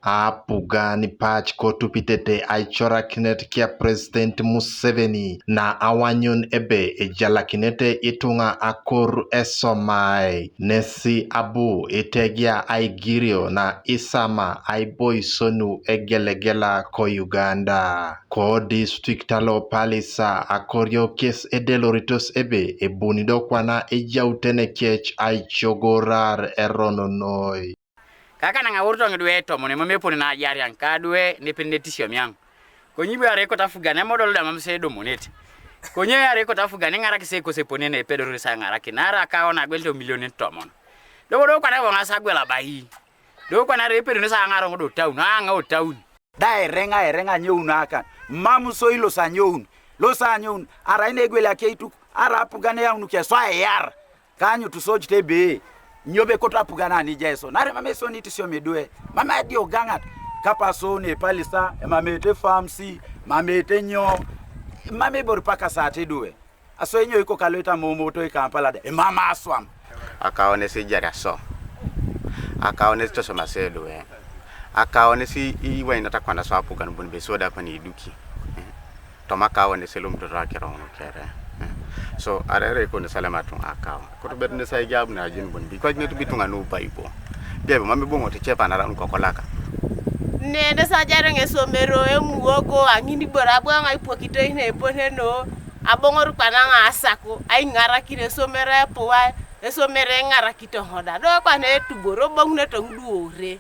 Apugan pach kotupitete aichora kinet kia President Museveni na awanyun ebe ejala kinete itunga akor esomai nesi abu itegia aigirio na Osama aiboi sonu egelegela ko Uganda ko district alo palisa Akoriok kes edeloritos ebe ebunido kwana ejautene kech aichogorar erononoi kaka na ngawurto ngidwe to mone mameponi na yari ankadwe ne penetishio myang konyibe are ko tafuga ne modol da mamsedo moneti konye are ko tafuga ne ngara kise ko sepone ne pedoro sa ngara kinara ka ona gwelto milioni tomon do kwa na wonga sagwela bayi do kwa na repedo ne sa ngara ngodo town anga o town da erenga nyeuna kan mamu so ilo sa nyeun lo sa nyeun ara ine gwela keitu ara Apugan ya unuke so yar kanyu tusojite be nyobe kota Apugan ni jeso nare mame so ni tisio medwe mama dio gangat kapa so ne palisa mame te famsi mame te nyo mame bor paka sa te duwe aso nyo iko kaleta momo to Kampala de mama aswam akaone si jara so akaone to so masedo akaone si iwa inata kwanda so Apugan bunbe so da pani duki to makaone selum to rakero no kere so arere ko ne salama tun akaw ko to bedne say jab na jin bon bi ko ne to bitunga no baibo bebe mame bongo te chepa na ran ko kolaka ne de sa jare nge somero emuogo angini bora bwanga ipokito ine poneno abongor pana nga asako ai ngara kine somere powa esomere ngara kito hoda do kwa ne tuboro bongne to nduore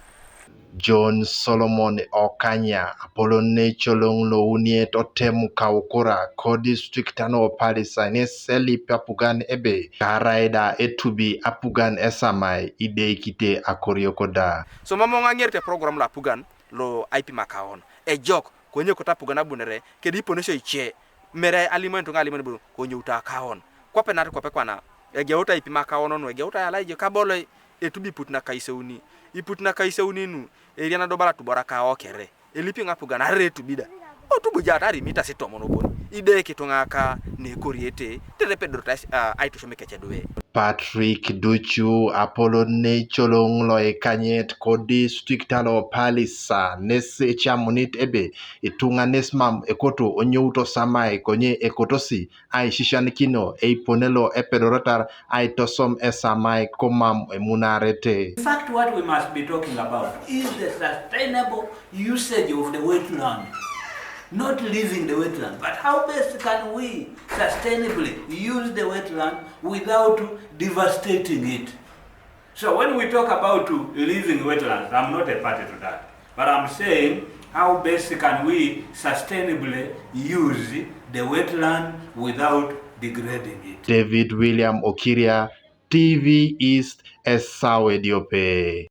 John Solomon Okanya Apolone cholong lo unie totemu kaukura ko district ano palisa ne seli Apugan ebe karaida etubi Apugan esamai ide kite Akoriok da so mamo ngerte program la Apugan lo IP makaon e jok ko nye ko Apugan abunere ke di ponesho iche mere alimento ngalimo bu ko nyuta kaon ko penat ko pe kwana e gewta IP makaon no e gewta ala je kabolo etubi putna kaiseuni iputna kaiseuni nu eriana do bala tubora ka okere elipi Apugan are tubida o tubu jatari mita sitomo no bon ide kitunga ka ne koriete tere pedro aito shomeke chedwe Patrick Duchu Apolone cholong lo ekanyet ko district alo palisa nese chamunit ebe itunga nesmam ekoto onyuto samai konye ekotosi ai shishanikino eiponelo epedorotar ai tosom esamai komam emunarete. In fact, what we must be talking about is the sustainable usage of the wetland. Not leaving the wetland, but how best can we sustainably use the wetland without devastating it? So when we talk about leaving wetlands, I'm not a party to that, but I'm saying how best can we sustainably use the wetland without degrading it. David William Okiria, TV East, Esawe Diope.